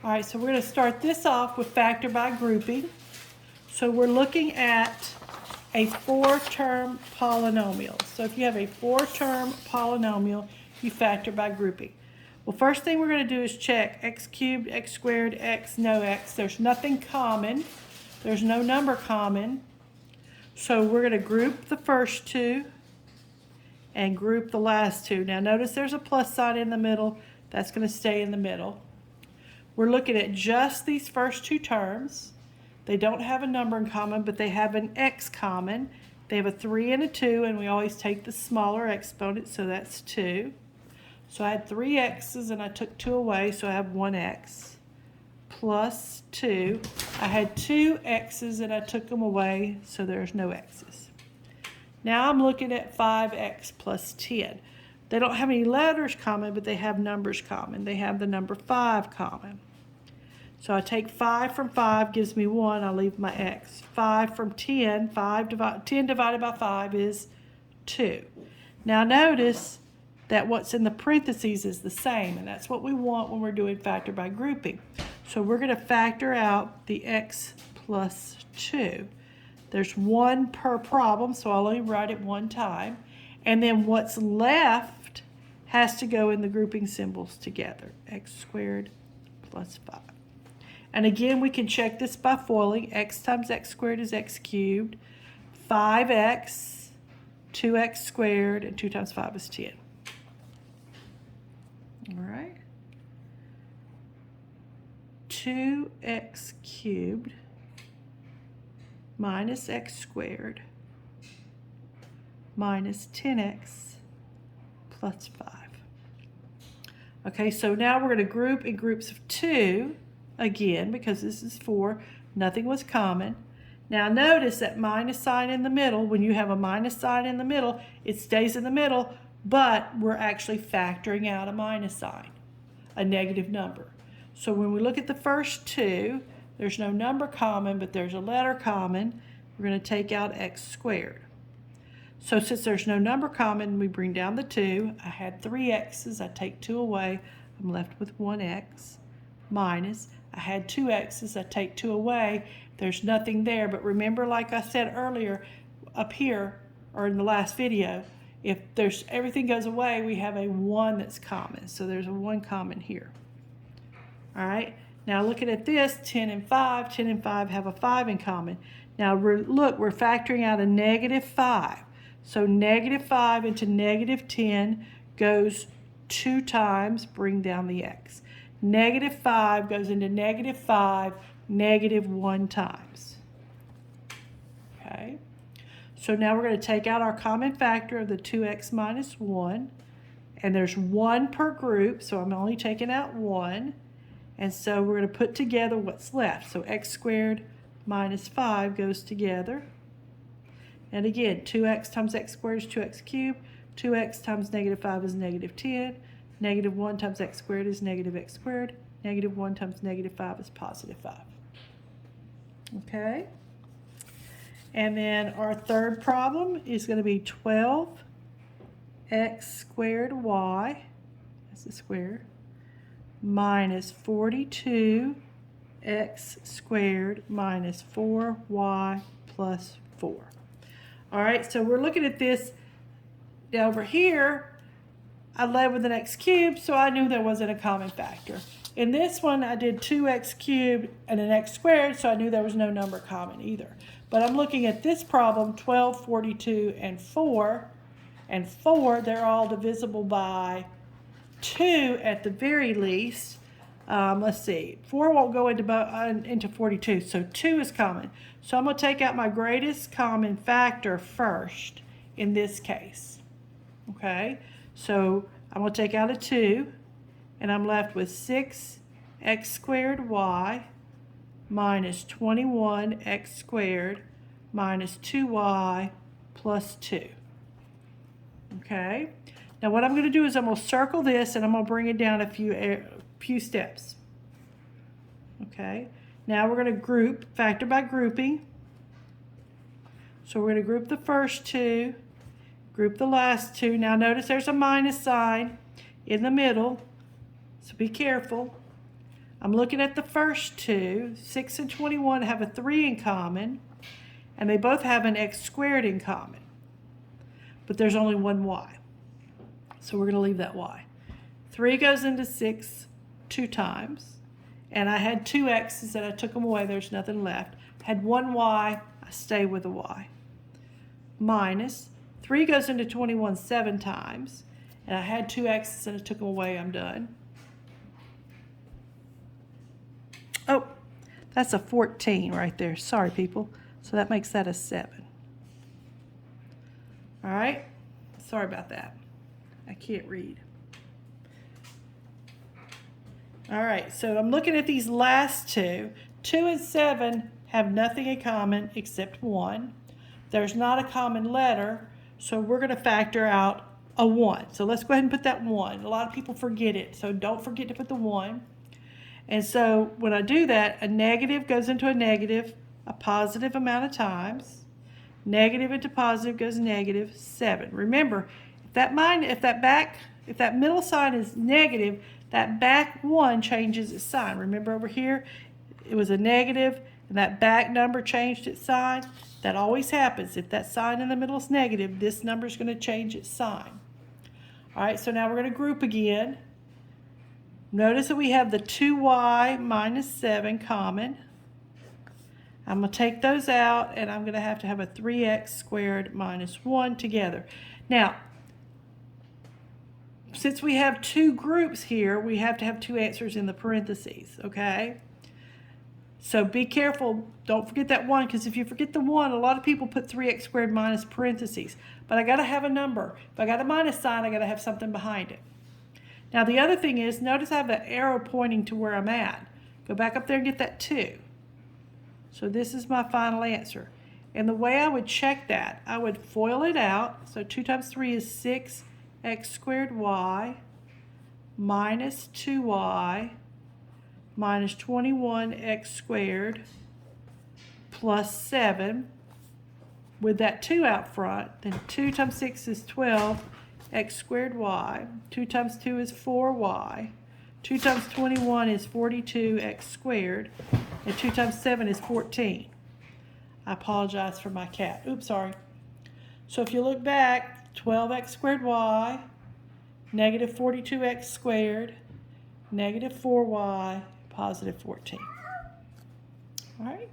All right, so we're going to start this off with factor by grouping. So we're looking at a 4-term polynomial. So if you have a 4-term polynomial, you factor by grouping. Well, first thing we're going to do is check x cubed, x squared, x, no x. There's nothing common. There's no number common. So we're going to group the first two and group the last two. Now notice there's a plus sign in the middle. That's going to stay in the middle. We're looking at just these first two terms. They don't have a number in common, but they have an x common. They have a 3 and a 2, and we always take the smaller exponent, so that's 2. So I had 3 x's, and I took 2 away, so I have 1x plus 2. I had 2 x's, and I took them away, so there's no x's. Now I'm looking at 5x plus 10. They don't have any letters common, but they have numbers common. They have the number 5 common. So I take 5 from 5 gives me 1. I leave my x. 5 from 10, 10 divided by 5 is 2. Now notice that what's in the parentheses is the same, and that's what we want when we're doing factor by grouping. So we're going to factor out the x plus 2. There's 1 per problem, so I'll only write it one time. And then what's left has to go in the grouping symbols together. X squared plus 5. And again, we can check this by foiling. X times x squared is x cubed. 5x, 2x squared, and 2 times 5 is 10. All right. 2x cubed minus x squared minus 10x plus 5. Okay, so now we're going to group in groups of 2 again because this is 4. Nothing was common. Now notice that minus sign in the middle. When you have a minus sign in the middle, it stays in the middle, but we're actually factoring out a minus sign, a negative number. So when we look at the first 2, there's no number common, but there's a letter common. We're going to take out x squared. So since there's no number common, we bring down the 2. I had 3 x's. I take 2 away. I'm left with 1x minus. I had 2 x's. I take 2 away. There's nothing there. But remember, like I said earlier, up here, or in the last video, if there's everything goes away, we have a 1 that's common. So there's a 1 common here. All right. Now looking at this, 10 and 5. 10 and 5 have a 5 in common. Now look, we're factoring out a negative 5. So negative 5 into negative 10 goes 2 times, bring down the x. Negative 5 goes into negative 5, negative 1 times. Okay. So now we're going to take out our common factor of the 2x minus 1. And there's 1 per group, so I'm only taking out 1. And so we're going to put together what's left. So x squared minus 5 goes together. And again, 2x times x squared is 2x cubed. 2x times negative 5 is negative 10. Negative 1 times x squared is negative x squared. Negative 1 times negative 5 is positive 5. Okay? And then our third problem is going to be 12x squared y, that's the square, minus 42x squared minus 4y plus 4. All right, so we're looking at this. Now over here, I led with an x cubed, so I knew there wasn't a common factor. In this one, I did 2x cubed and an x squared, so I knew there was no number common either. But I'm looking at this problem, 12, 42, and 4. And 4, they're all divisible by 2 at the very least. Let's see, 4 won't go into 42, so 2 is common. So I'm going to take out my greatest common factor first in this case. Okay, so I'm going to take out a 2, and I'm left with 6x squared y minus 21x squared minus 2y plus 2. Okay, now what I'm going to do is I'm going to circle this, and I'm going to bring it down a few steps. Okay, now we're going to group, factor by grouping. So we're going to group the first 2, group the last 2. Now notice there's a minus sign in the middle, so be careful. I'm looking at the first two. 6 and 21 have a 3 in common, and they both have an x squared in common. But there's only one y. So we're going to leave that y. 3 goes into 6 2 times. And I had 2 x's and I took them away. There's nothing left. Had 1 y. I stay with a y. Minus 3 goes into 21 7 times. And I had 2 x's and I took them away. I'm done. Oh, that's a 14 right there. Sorry, people. So that makes that a 7. All right. Sorry about that. I can't read. All right, so I'm looking at these last two. 2 and 7 have nothing in common except 1. There's not a common letter, so we're going to factor out a 1. So let's go ahead and put that 1. A lot of people forget it, so don't forget to put the 1. And so when I do that, a negative goes into a negative a positive amount of times. Negative into positive goes negative 7. Remember, if that middle sign is negative, that back 1 changes its sign. Remember over here, it was a negative, and that back number changed its sign. That always happens. If that sign in the middle is negative, this number is going to change its sign. All right, so now we're going to group again. Notice that we have the 2y minus 7 common. I'm going to take those out, and I'm going to have a 3x squared minus 1 together. Now, since we have two groups here, we have to have two answers in the parentheses, okay? So be careful. Don't forget that 1, because if you forget the 1, a lot of people put 3x squared minus parentheses. But I got to have a number. If I got a minus sign, I got to have something behind it. Now, the other thing is, notice I have an arrow pointing to where I'm at. Go back up there and get that 2. So this is my final answer. And the way I would check that, I would FOIL it out. So 2 times 3 is 6x squared y minus 2y minus 21x squared plus 7 with that 2 out front. Then 2 times 6 is 12x squared y. 2 times 2 is 4y. 2 times 21 is 42x squared. And 2 times 7 is 14. I apologize for my cat. Oops, sorry. So if you look back, 12x squared y, negative 42x squared, negative 4y, positive 14. All right.